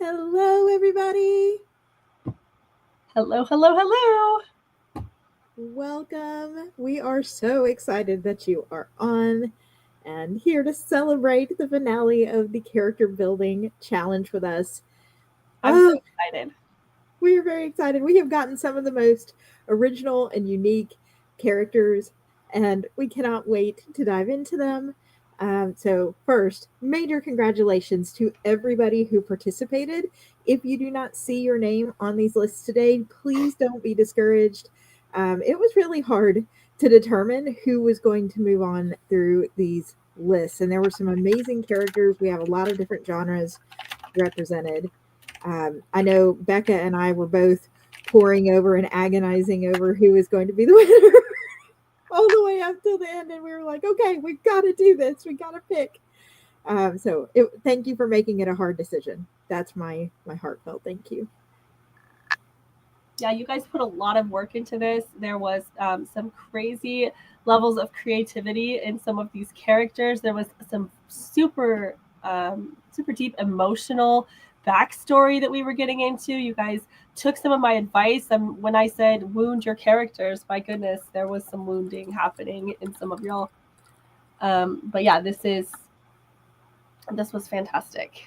Hello, everybody. Hello, hello, hello. Welcome. We are so excited that you are on and here to celebrate the finale of the character building challenge with us. I'm so excited. We are very excited. We have gotten some of the most original and unique characters, and we cannot wait to dive into them. So, first, major congratulations to everybody who participated. If you do not see your name on these lists today, please don't be discouraged. It was really hard to determine who was going to move on through these lists, and there were some amazing characters. We have a lot of different genres represented. I know Becca and I were both poring over and agonizing over who was going to be the winner all the way up till the end, and we were like, okay, we've got to do this. We got to pick. Thank you for making it a hard decision. That's my heartfelt thank you. Yeah, you guys put a lot of work into this. There was some crazy levels of creativity in some of these characters. There was some super deep emotional backstory that we were getting into. You guys took some of my advice. When I said wound your characters, my goodness, there was some wounding happening in some of y'all. But yeah, this was fantastic.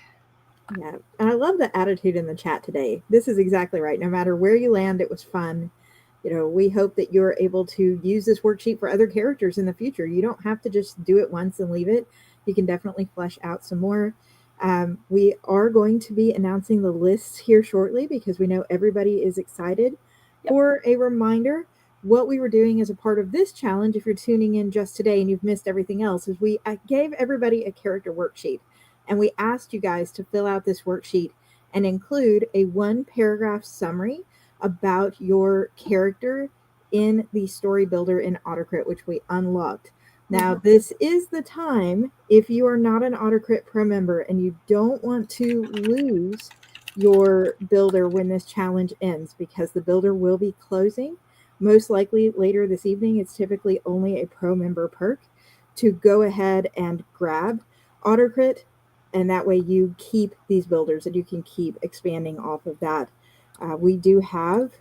Yeah, and I love the attitude in the chat today. This is exactly right. No matter where you land, it was fun. We hope that you're able to use this worksheet for other characters in the future. You don't have to just do it once and leave it. You can definitely flesh out some more. We are going to be announcing the lists here shortly because we know everybody is excited. Yep. For a reminder, what we were doing as a part of this challenge, if you're tuning in just today and you've missed everything else, is we gave everybody a character worksheet. And we asked you guys to fill out this worksheet and include a 1-paragraph summary about your character in the story builder in AutoCrit, which we unlocked. Now, this is the time, if you are not an AutoCrit Pro member and you don't want to lose your builder when this challenge ends, because the builder will be closing, most likely later this evening. It's typically only a Pro member perk to go ahead and grab AutoCrit, and that way you keep these builders and you can keep expanding off of that. We do have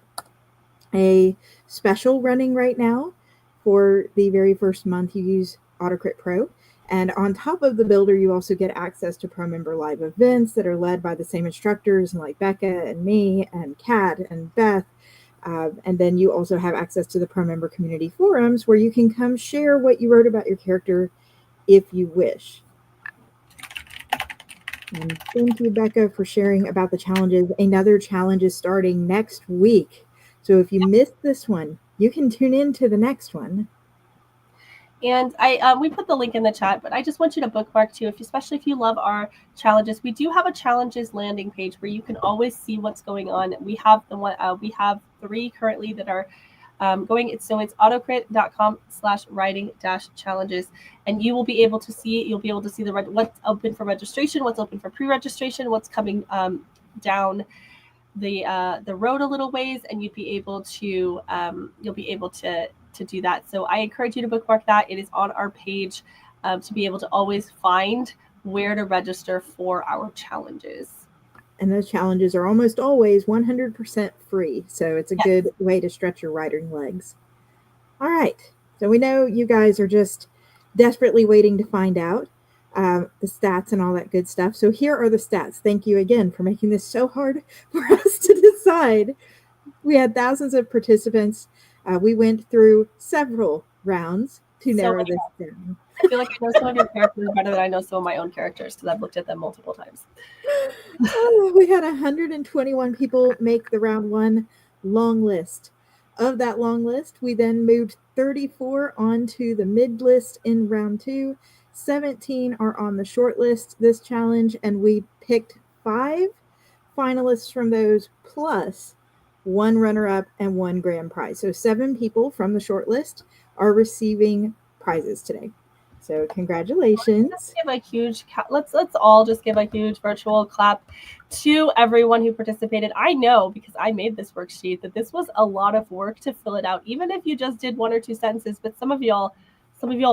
a special running right now for the very first month you use AutoCrit Pro. And on top of the builder, you also get access to Pro Member Live events that are led by the same instructors, like Becca and me and Kat and Beth. And then you also have access to the Pro Member Community forums where you can come share what you wrote about your character if you wish. And thank you, Becca, for sharing about the challenges. Another challenge is starting next week. So if you missed this one, you can tune in to the next one. And we put the link in the chat, but I just want you to bookmark too, especially if you love our challenges. We do have a challenges landing page where you can always see what's going on. We have we have 3 currently that are going. It's autocrit.com/writing-challenges, and you will be able to see. You'll be able to see what's open for registration, what's open for pre-registration, what's coming down the road a little ways, and you'll be able to do that. So I encourage you to bookmark that. It is on our page to be able to always find where to register for our challenges. And those challenges are almost always 100% free. So it's a good way to stretch your writing legs. All right. So we know you guys are just desperately waiting to find out the stats and all that good stuff. So here are the stats. Thank you again for making this so hard for us to decide. We had thousands of participants. We went through several rounds to narrow this down. I feel like I know some of your characters better than I know some of my own characters because I've looked at them multiple times. We had 121 people make the round 1 long list. Of that long list, we then moved 34 onto the mid list in round 2. 17 are on the short list this challenge, and we picked 5 finalists from those, plus 1 runner-up and 1 grand prize. So 7 people from the short list are receiving prizes today. So congratulations. Let's all just give a huge virtual clap to everyone who participated. I know, because I made this worksheet, that this was a lot of work to fill it out, even if you just did 1 or 2 sentences. But some of y'all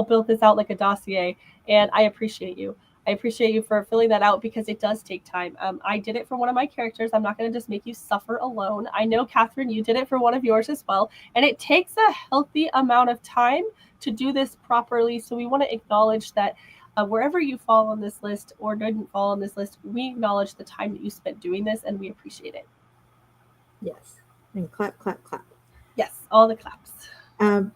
built this out like a dossier, and I appreciate you. I appreciate you for filling that out because it does take time. I did it for one of my characters. I'm not going to just make you suffer alone. I know, Catherine, you did it for one of yours as well. And it takes a healthy amount of time to do this properly. So we want to acknowledge that wherever you fall on this list or didn't fall on this list, we acknowledge the time that you spent doing this and we appreciate it. Yes. And clap, clap, clap. Yes, all the claps.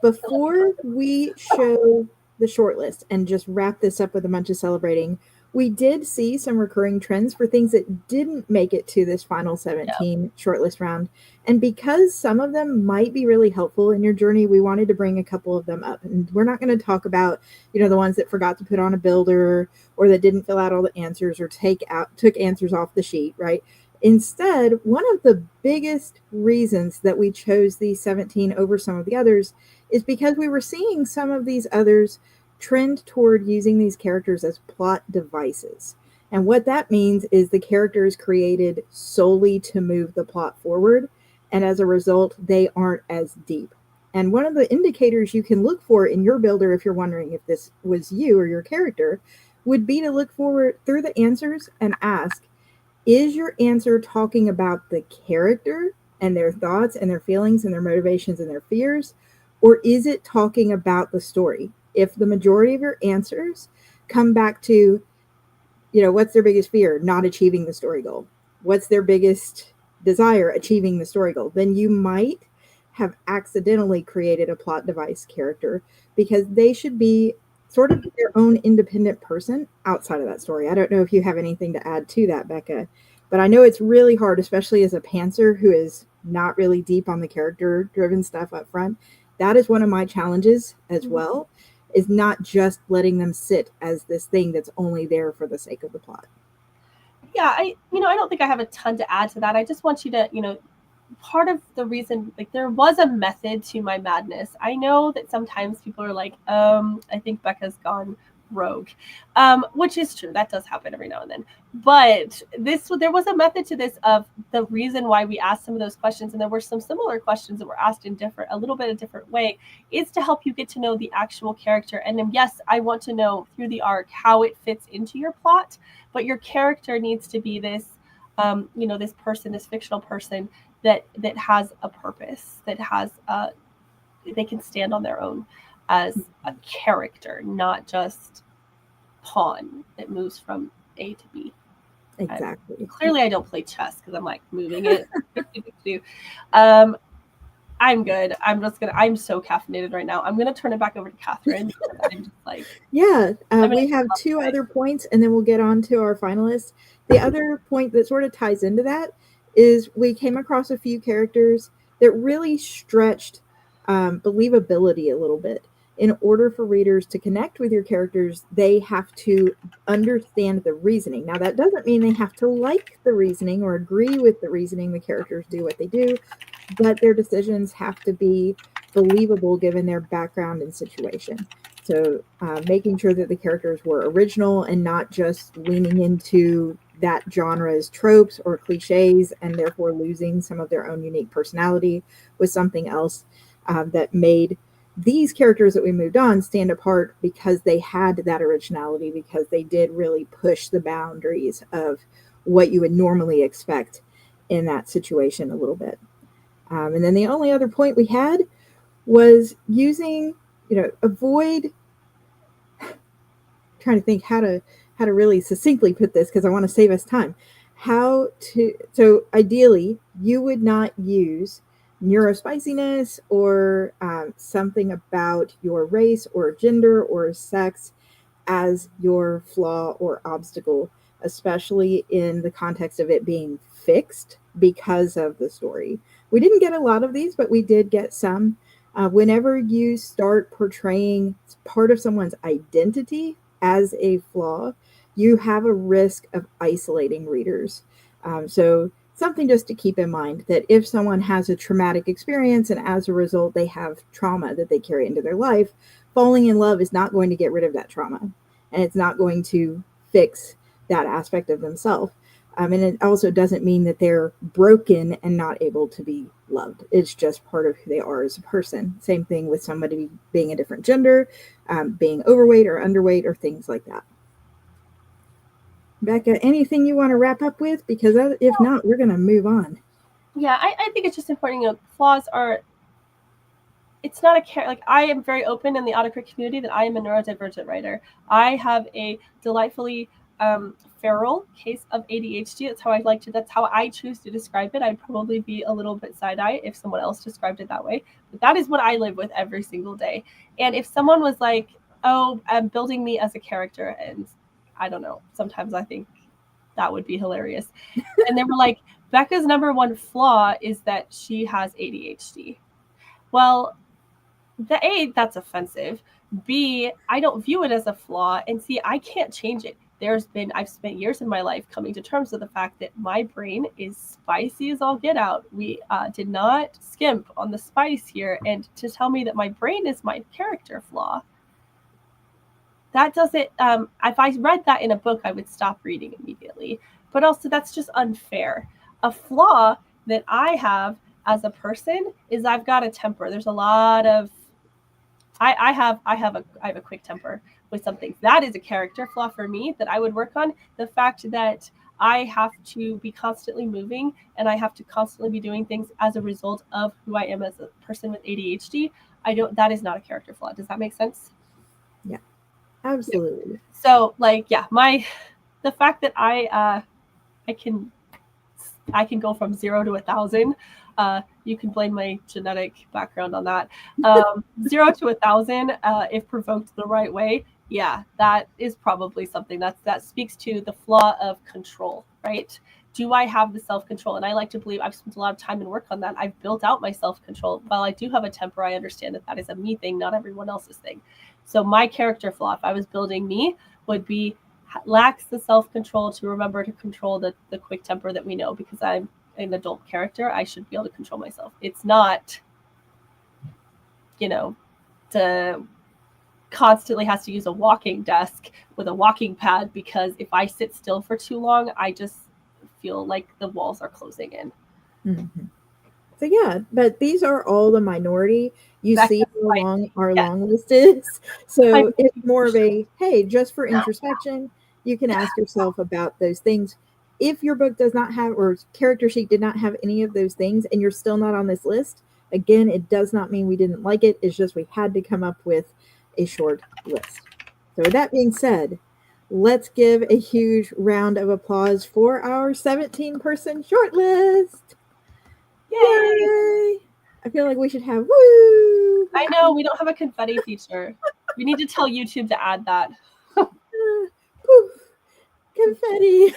Before we show the shortlist and just wrap this up with a bunch of celebrating, we did see some recurring trends for things that didn't make it to this final 17 shortlist round. And because some of them might be really helpful in your journey, we wanted to bring a couple of them up. And we're not going to talk about, the ones that forgot to put on a builder or that didn't fill out all the answers or took answers off the sheet, right? Instead, one of the biggest reasons that we chose these 17 over some of the others is because we were seeing some of these others trend toward using these characters as plot devices. And what that means is the character is created solely to move the plot forward, and as a result, they aren't as deep. And one of the indicators you can look for in your builder, if you're wondering if this was you or your character, would be to look forward through the answers and ask, is your answer talking about the character and their thoughts and their feelings and their motivations and their fears? Or is it talking about the story? If the majority of your answers come back to, what's their biggest fear? Not achieving the story goal. What's their biggest desire? Achieving the story goal. Then you might have accidentally created a plot device character because they should be sort of their own independent person outside of that story. I don't know if you have anything to add to that, Becca, but I know it's really hard, especially as a pantser who is not really deep on the character driven stuff up front. That is one of my challenges as well, is not just letting them sit as this thing that's only there for the sake of the plot. Yeah, I don't think I have a ton to add to that. I just want you to, part of the reason, like, there was a method to my madness. I know that sometimes people are like, I think Becca's gone rogue, which is true. That does happen every now and then. But there was a method to this, of the reason why we asked some of those questions, and there were some similar questions that were asked in a little bit of different way, is to help you get to know the actual character. And then, yes, I want to know through the arc how it fits into your plot, but your character needs to be this, this person, this fictional person that has a purpose, that has they can stand on their own as a character, not just pawn that moves from A to B. Exactly. Clearly, I don't play chess because I'm like moving it. I'm good. I'm so caffeinated right now. I'm gonna turn it back over to Catherine. I'm just like, yeah, we have two other points, and then we'll get on to our finalists. The other point that sort of ties into that is we came across a few characters that really stretched believability a little bit. In order for readers to connect with your characters, they have to understand the reasoning. Now, that doesn't mean they have to like the reasoning or agree with the reasoning the characters do what they do, but their decisions have to be believable given their background and situation. So making sure that the characters were original and not just leaning into that genre's tropes or cliches and therefore losing some of their own unique personality was something else that made these characters that we moved on stand apart, because they had that originality, because they did really push the boundaries of what you would normally expect in that situation a little bit. And then the only other point we had was using, avoid, trying to think how to really succinctly put this because I want to save us time. So ideally, you would not use neurospiciness or something about your race or gender or sex as your flaw or obstacle, especially in the context of it being fixed because of the story. We didn't get a lot of these, but we did get some. Whenever you start portraying part of someone's identity as a flaw, you have a risk of isolating readers. So something just to keep in mind, that if someone has a traumatic experience and as a result they have trauma that they carry into their life, falling in love is not going to get rid of that trauma, and it's not going to fix that aspect of themselves. And it also doesn't mean that they're broken and not able to be loved. It's just part of who they are as a person. Same thing with somebody being a different gender, being overweight or underweight or things like that. Becca, anything you want to wrap up with? Because if not, we're going to move on. Yeah, I think it's just important. Flaws are. It's not like I am very open in the AutoCrit community that I am a neurodivergent writer. I have a delightfully feral case of ADHD. That's how I like to. That's how I choose to describe it. I'd probably be a little bit side eye if someone else described it that way. But that is what I live with every single day. And if someone was like, "Oh, I'm building me as a character," and I don't know, sometimes I think that would be hilarious. And they were like, "Becca's number one flaw is that she has ADHD." Well, the A, that's offensive. B, I don't view it as a flaw. And C, I can't change it. I've spent years in my life coming to terms with the fact that my brain is spicy as all get out. We did not skimp on the spice here. And to tell me that my brain is my character flaw, that doesn't, if I read that in a book, I would stop reading immediately. But also, that's just unfair. A flaw that I have as a person is I've got a temper. There's a lot of I have a quick temper with something. That is a character flaw for me that I would work on. The fact that I have to be constantly moving and I have to constantly be doing things as a result of who I am as a person with ADHD. I don't that is not a character flaw. Does that make sense? Yeah, absolutely. So like yeah, my the fact that I can I can go from 0 to 1,000. You can blame my genetic background on that. 0 to 1,000, if provoked the right way, yeah, that is probably something that speaks to the flaw of control, right? Do I have the self control? And I like to believe I've spent a lot of time and work on that. I've built out my self control. While I do have a temper, I understand that that is a me thing, not everyone else's thing. So my character flaw, if I was building me, would be lacks the self control to remember to control the quick temper that we know because I'm an adult character. I should be able to control myself. It's not, you know, to constantly has to use a walking desk with a walking pad because if I sit still for too long, I just feel like the walls are closing in. Mm-hmm. So yeah, but these are all the minority. You see Becca's how long spicy. our Yes, long list is. I'm So it's more of a hey, just for introspection, you can ask yourself about those things. If your book does not have or character sheet did not have any of those things and you're still not on this list, again, it does not mean we didn't like it. It's just we had to come up with a short list. So with that being said, let's give a huge round of applause for our 17-person short list. yay! Yay! I feel like we should have woo. I know we don't have a confetti feature. We need to tell YouTube to add that. Poof, confetti.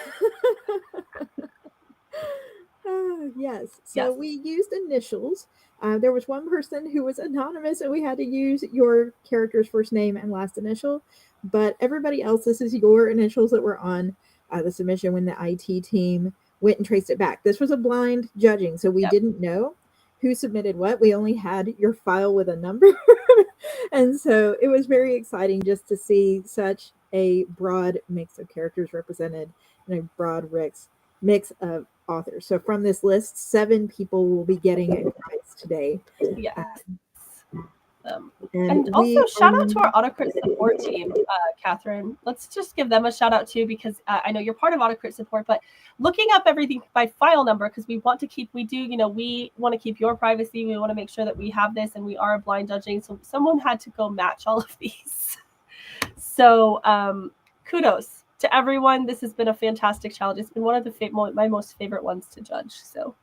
Yes. So Yes. we used initials. There was one person who was anonymous, and we had to use your character's first name and last initial. But everybody else, this is your initials that were on the submission when the IT team went and traced it back. This was a blind judging, so we Yep. didn't know who submitted what. We only had your file with a number. And so it was very exciting just to see such a broad mix of characters represented and a broad mix of authors. So from this list, 7 people will be getting a prize today. Yes. Uh, and And also, we are shout out to our AutoCrit support team, Catherine. Let's just give them a shout out too, because I know you're part of AutoCrit support, but looking up everything by file number, because we want to keep, we want to keep your privacy. We want to make sure that we have this and we are blind judging. So someone had to go match all of these. So kudos to everyone. This has been a fantastic challenge. It's been one of my most favorite ones to judge. So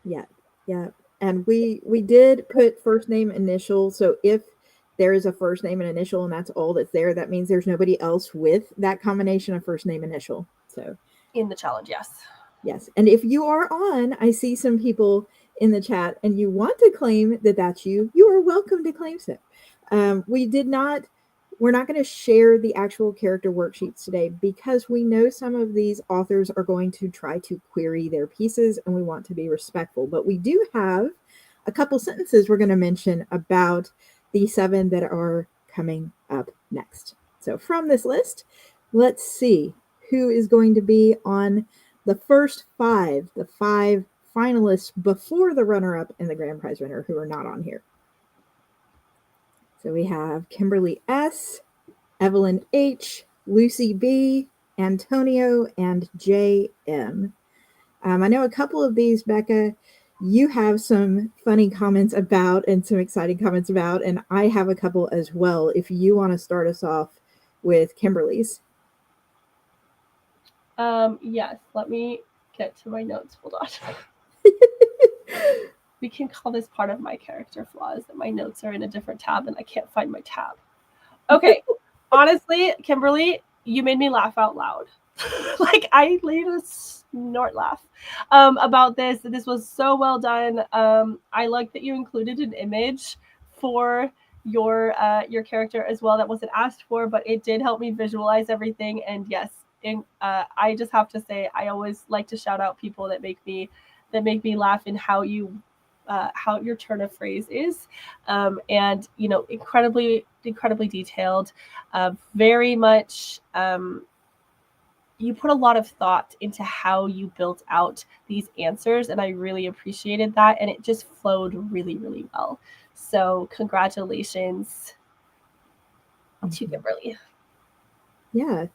yeah, yeah. And we did put first name initial. So if there is a first name and initial and that's all that's there, that means there's nobody else with that combination of first name initial. So in the challenge, yes. yes. And if you are on, I see some people in the chat and you want to claim that that's you, you are welcome to claim so. We're not going to share the actual character worksheets today because we know some of these authors are going to try to query their pieces and we want to be respectful. But we do have a couple sentences we're going to mention about the 7 that are coming up next. So from this list, let's see who is going to be on the first 5, the 5 finalists before the runner up and the grand prize winner who are not on here. So we have Kimberly S., Evelyn H., Lucy B., Antonio, and JM. I know a couple of these, Becca, you have some funny comments about and some exciting comments about, and I have a couple as well. If you want to start us off with Kimberly's. Yes, let me get to my notes. Hold on. We can call this part of my character flaws that my notes are in a different tab and I can't find my tab. Okay. Honestly, Kimberly, you made me laugh out loud. Like I laid a snort laugh about this. This was so well done. I like that you included an image for your character as well that wasn't asked for, but it did help me visualize everything. And yes, I just have to say I always like to shout out people that make me laugh in how your turn of phrase is, and incredibly detailed, very much. You put a lot of thought into how you built out these answers, and I really appreciated that, and it just flowed really, really well. So congratulations to Kimberly. Yeah,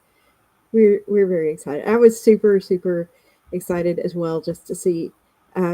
we're very excited. I was super excited as well just to see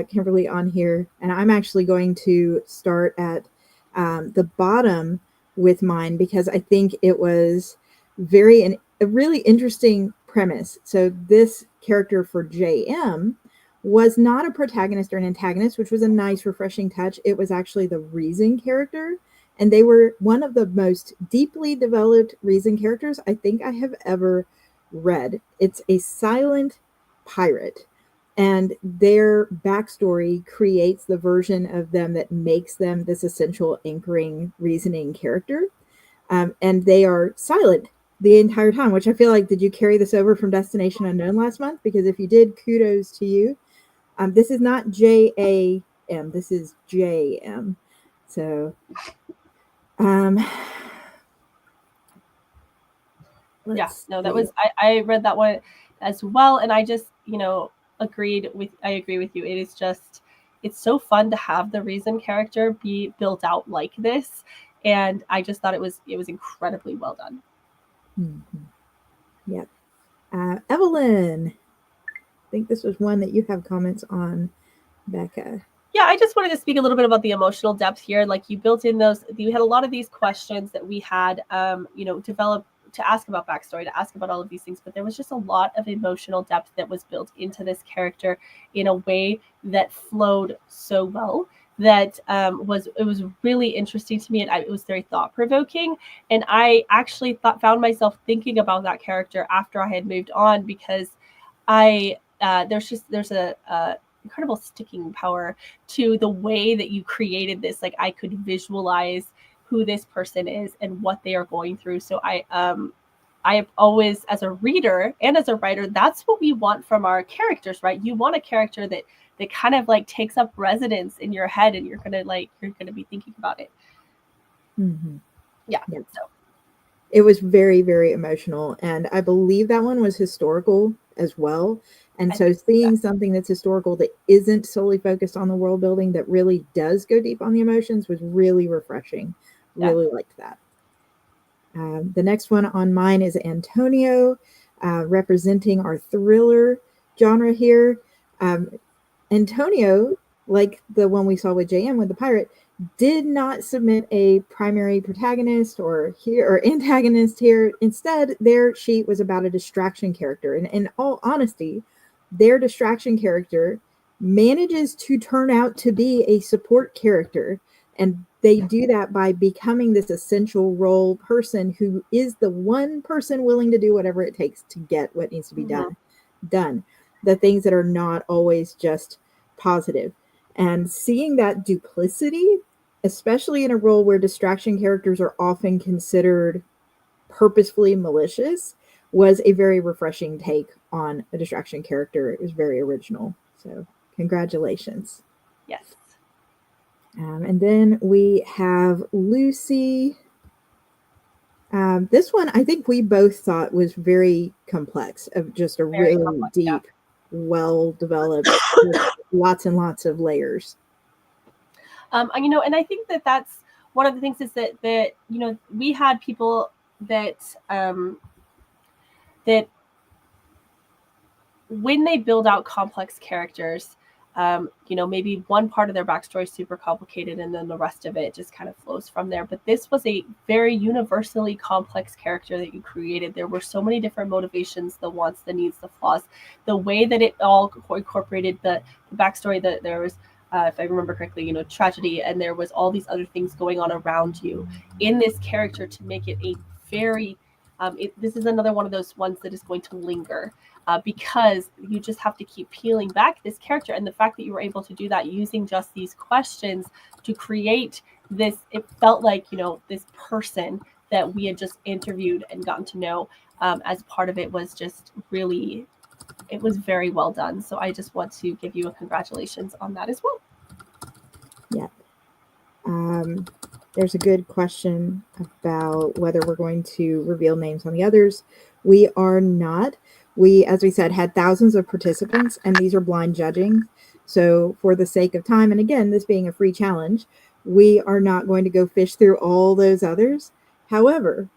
Kimberly on here, and I'm actually going to start at the bottom with mine because I think it was a really interesting premise. So this character for JM was not a protagonist or an antagonist, which was a nice refreshing touch. It was actually the Reason character, and they were one of the most deeply developed Reason characters I think I have ever read. It's a silent pirate, and their backstory creates the version of them that makes them this essential anchoring reasoning character. And they are silent the entire time, which I feel like, did you carry this over from Destination Unknown last month? Because if you did, kudos to you. This is not JAM, this is JM. So, um, Yeah, let's no, that see. was I read that one as well, and I just I agree with you. It is just it's so fun to have the Reason character be built out like this, and I just thought it was incredibly well done. Mm-hmm. Yep. Evelyn, I think this was one that you have comments on, Becca. Yeah, I just wanted to speak a little bit about the emotional depth here. Like you built in those, you had a lot of these questions that we had, developed to ask about backstory, to ask about all of these things, but there was just a lot of emotional depth that was built into this character in a way that flowed so well. That was really interesting to me, and it was very thought provoking. And I actually found myself thinking about that character after I had moved on because there's a incredible sticking power to the way that you created this. Like I could visualize who this person is and what they are going through. So I have always, as a reader and as a writer, that's what we want from our characters, right? You want a character that kind of like takes up residence in your head, and you're gonna be thinking about it. Mm-hmm. Yeah. Yep. So It was very emotional, and I believe that one was historical as well. And I so think yeah, seeing something that's historical that isn't solely focused on the world building, that really does go deep on the emotions, was really refreshing. yeah. Really liked that. The next one on mine is Antonio, representing our thriller genre here. Um, Antonio, like the one we saw with JM with the pirate, did not submit a primary protagonist or antagonist here. Instead, their sheet was about a distraction character. And in all honesty, their distraction character manages to turn out to be a support character. And they do that by becoming this essential role person who is the one person willing to do whatever it takes to get what needs to be Mm-hmm. done. The things that are not always just positive. And seeing that duplicity, especially in a role where distraction characters are often considered purposefully malicious, was a very refreshing take on a distraction character. It was very original. So, congratulations. Yes. And then we have Lucy. This one I think we both thought was very complex, of just a Very really complex. Yeah. deep, well developed, lots and lots of layers. And I think that that's one of the things is that we had people that that when they build out complex characters, maybe one part of their backstory is super complicated and then the rest of it just kind of flows from there. But this was a very universally complex character that you created. There were so many different motivations, the wants, the needs, the flaws, the way that it all incorporated the backstory, that there was, if I remember correctly, tragedy, and there was all these other things going on around you in this character to make it a very, this is another one of those ones that is going to linger. Because you just have to keep peeling back this character. And the fact that you were able to do that using just these questions to create this, it felt like, this person that we had just interviewed and gotten to know as part of it was just really, it was very well done. So I just want to give you a congratulations on that as well. Yeah. There's a good question about whether we're going to reveal names on the others. We are not. We, as we said, had thousands of participants, and these are blind judging. So for the sake of time, and again, this being a free challenge, we are not going to go fish through all those others. However,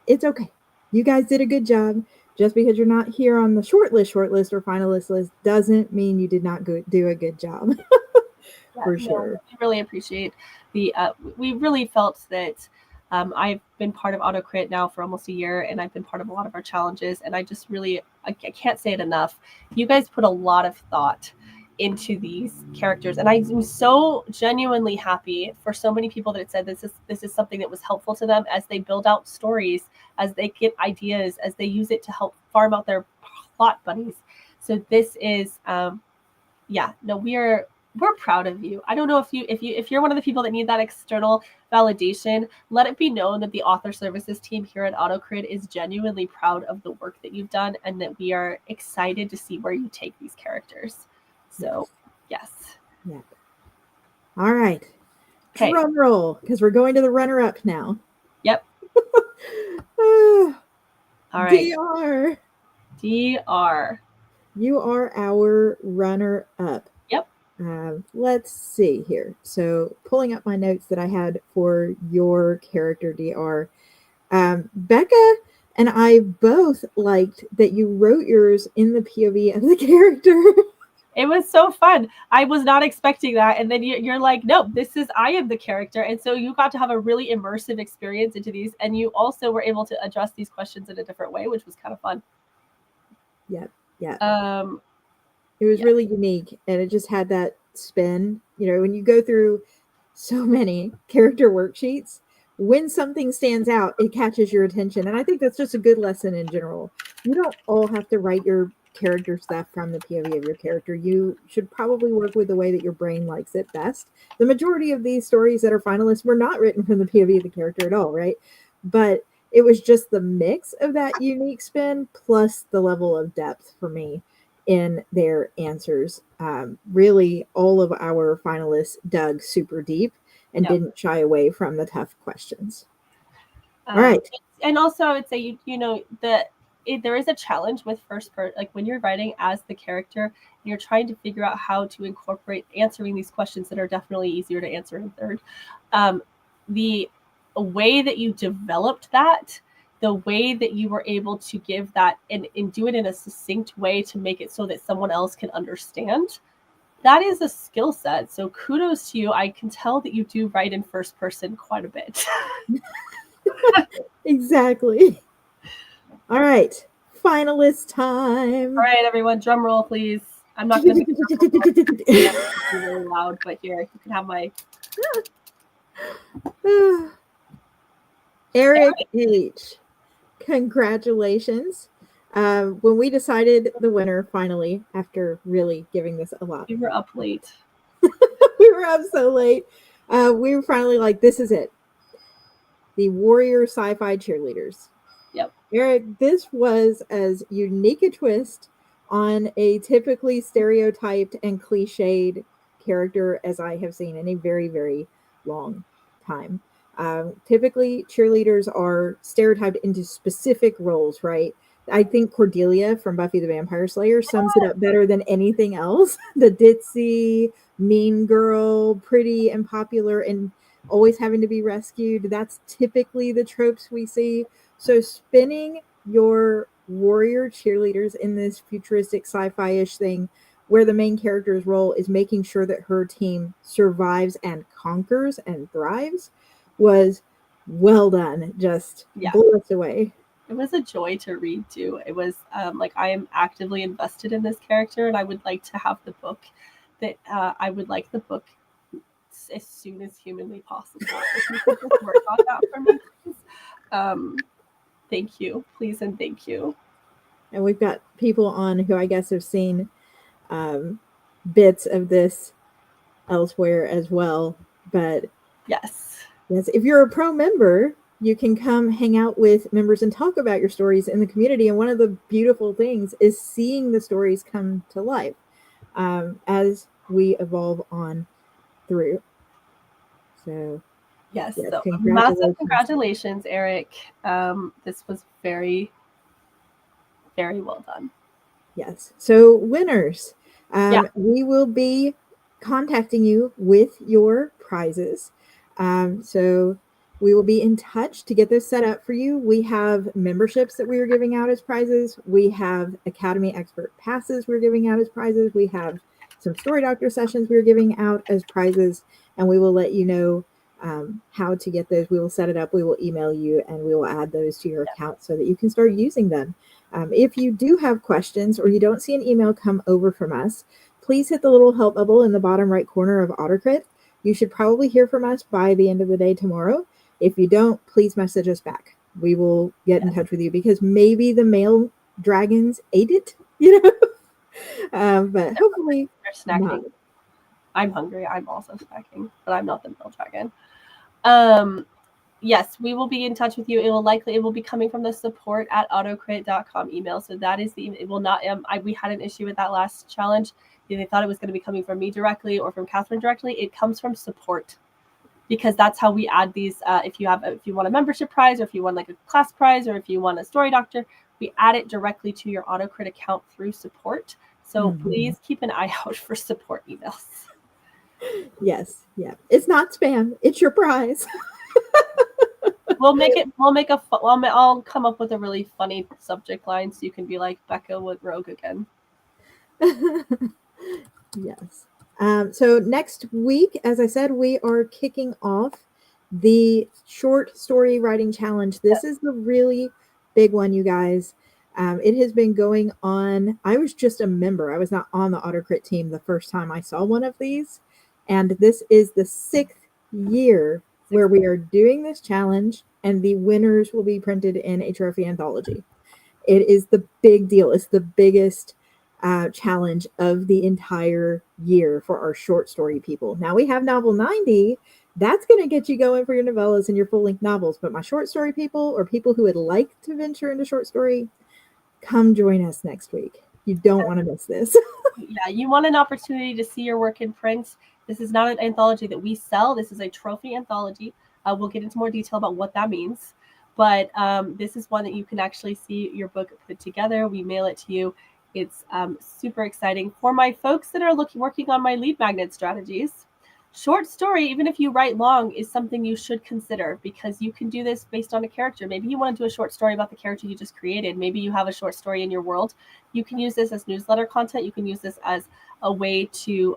it's okay. You guys did a good job. Just because you're not here on the shortlist or finalist list doesn't mean you did not do a good job. For sure. We really appreciate we really felt that I've been part of AutoCrit now for almost a year, and I've been part of a lot of our challenges, and I just really, I can't say it enough. You guys put a lot of thought into these characters, and I'm so genuinely happy for so many people that said this is something that was helpful to them as they build out stories, as they get ideas, as they use it to help farm out their plot bunnies. So this is we're proud of you. I don't know if you're one of the people that need that external validation, let it be known that the author services team here at AutoCrit is genuinely proud of the work that you've done, and that we are excited to see where you take these characters. So, yes. Yeah. All right. Okay. Drum roll, because we're going to the runner-up now. Yep. All right. DR. You are our runner-up. Yep. Let's see here. So pulling up my notes that I had for your character, DR. Becca and I both liked that you wrote yours in the POV of the character. It was so fun. I was not expecting that. And then you're like, no, I am the character. And so you got to have a really immersive experience into these. And you also were able to address these questions in a different way, which was kind of fun. Yep. Yeah. It was really unique, and it just had that spin. When you go through so many character worksheets, when something stands out, it catches your attention. And I think that's just a good lesson in general. You don't all have to write your character stuff from the POV of your character. You should probably work with the way that your brain likes it best. The majority of these stories that are finalists were not written from the POV of the character at all, right? But it was just the mix of that unique spin plus the level of depth for me in their answers. Really, all of our finalists dug super deep and didn't shy away from the tough questions. All right. And also, I would say, there is a challenge with like when you're writing as the character and you're trying to figure out how to incorporate answering these questions that are definitely easier to answer in third. The way that you developed that, the way that you were able to give that and do it in a succinct way to make it so that someone else can understand, that is a skill set. So kudos to you. I can tell that you do write in first person quite a bit. Exactly. All right. Finalist time. All right, everyone, drum roll, please. I'm not going to make it really loud, but here, you can have my... Eric H. Congratulations. When we decided the winner, finally, after really giving this a lot. We were up late. We were up so late. We were finally like, this is it. The Warrior Sci-Fi Cheerleaders. Yep. Eric, this was as unique a twist on a typically stereotyped and cliched character as I have seen in a very, very long time. Typically, cheerleaders are stereotyped into specific roles, right? I think Cordelia from Buffy the Vampire Slayer sums it up better than anything else. The ditzy, mean girl, pretty and popular, and always having to be rescued. That's typically the tropes we see. So spinning your warrior cheerleaders in this futuristic sci-fi-ish thing where the main character's role is making sure that her team survives and conquers and thrives was well done. Just blew us away. It was a joy to read too. It was like I am actively invested in this character, and I would like to have the book. That I would like the book as soon as humanly possible. If you could just work on that for me, please. Thank you, please, and thank you. And we've got people on who I guess have seen bits of this elsewhere as well. But yes, if you're a pro member, you can come hang out with members and talk about your stories in the community. And one of the beautiful things is seeing the stories come to life as we evolve on through. So, yes, so massive congratulations, Eric. This was very, very well done. Yes. So, winners, we will be contacting you with your prizes. So, we will be in touch to get this set up for you. We have memberships that we are giving out as prizes. We have Academy Expert passes we're giving out as prizes. We have some Story Doctor sessions we're giving out as prizes, and we will let you know how to get those. We will set it up. We will email you, and we will add those to your account so that you can start using them. If you do have questions or you don't see an email come over from us, please hit the little help bubble in the bottom right corner of AutoCrit. You should probably hear from us by the end of the day tomorrow. If you don't, please message us back. We will get in touch with you because maybe the male dragons ate it, but hopefully they're snacking. Not. I'm hungry. I'm also snacking, but I'm not the male dragon. Yes, we will be in touch with you. It will be coming from the support@autocrit.com email. So that is it will not, we had an issue with that last challenge. They thought it was going to be coming from me directly or from Catherine directly. It comes from support because that's how we add these. If you want a membership prize or if you want like a class prize or if you want a story doctor, we add it directly to your AutoCrit account through support. So please keep an eye out for support emails. Yes. Yeah. It's not spam. It's your prize. I'll come up with a really funny subject line so you can be like, Becca went rogue again. Yes. So next week, as I said, we are kicking off the short story writing challenge. This is the really big one, you guys. It has been going on. I was just a member. I was not on the AutoCrit team the first time I saw one of these. And this is the 6th year where we are doing this challenge, and the winners will be printed in a trophy anthology. It is the big deal. It's the biggest challenge of the entire year for our short story people. Now we have Novel 90. That's going to get you going for your novellas and your full-length novels. But my short story people or people who would like to venture into short story, come join us next week. You don't want to miss this. Yeah, you want an opportunity to see your work in print. This is not an anthology that we sell. This is a trophy anthology. We'll get into more detail about what that means. But this is one that you can actually see your book put together. We mail it to you. It's super exciting. For my folks that are working on my lead magnet strategies, short story, even if you write long, is something you should consider because you can do this based on a character. Maybe you want to do a short story about the character you just created. Maybe you have a short story in your world. You can use this as newsletter content. You can use this as a way to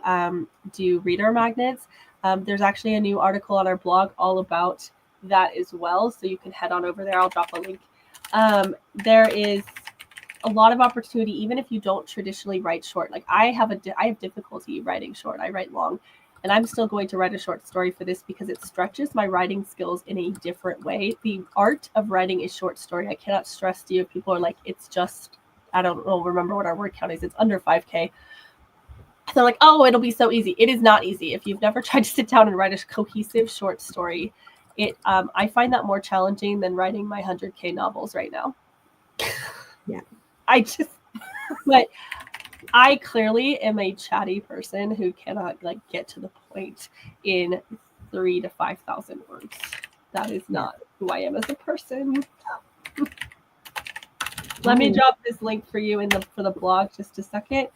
do reader magnets. There's actually a new article on our blog all about that as well. So you can head on over there. I'll drop a link. There is a lot of opportunity, even if you don't traditionally write short. Like I have difficulty writing short. I write long. And I'm still going to write a short story for this because it stretches my writing skills in a different way. The art of writing a short story, I cannot stress to you. People are like, it's just, I don't know, remember what our word count is. It's under 5K. They're like, oh, it'll be so easy. It is not easy. If you've never tried to sit down and write a cohesive short story, I find that more challenging than writing my 100K novels right now. Yeah. But I clearly am a chatty person who cannot get to the point in 3,000 to 5,000 words. That is not who I am as a person. Let me drop this link for you for the blog just a second.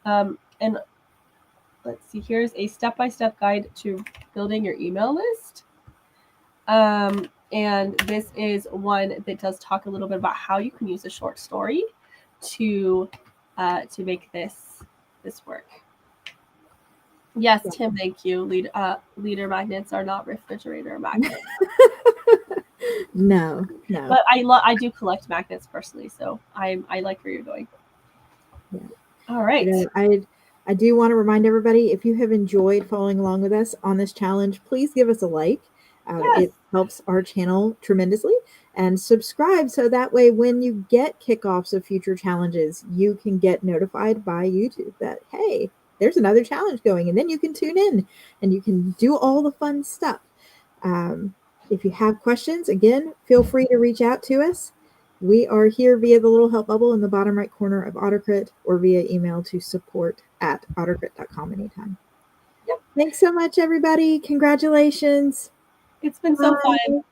And let's see, here's a step-by-step guide to building your email list. And this is one that does talk a little bit about how you can use a short story to make this work. Yes, Tim, thank you. Leader magnets are not refrigerator magnets. No. But I do collect magnets personally, so I like where you're going. Yeah. All right. I do want to remind everybody, if you have enjoyed following along with us on this challenge, please give us a like. Yes. It helps our channel tremendously. And subscribe so that way when you get kickoffs of future challenges, you can get notified by YouTube that, hey, there's another challenge going. And then you can tune in and you can do all the fun stuff. If you have questions, again, feel free to reach out to us. We are here via the little help bubble in the bottom right corner of AutoCrit or via email to support@autocrit.com anytime. Yep. Thanks so much, everybody. Congratulations. It's been so fun.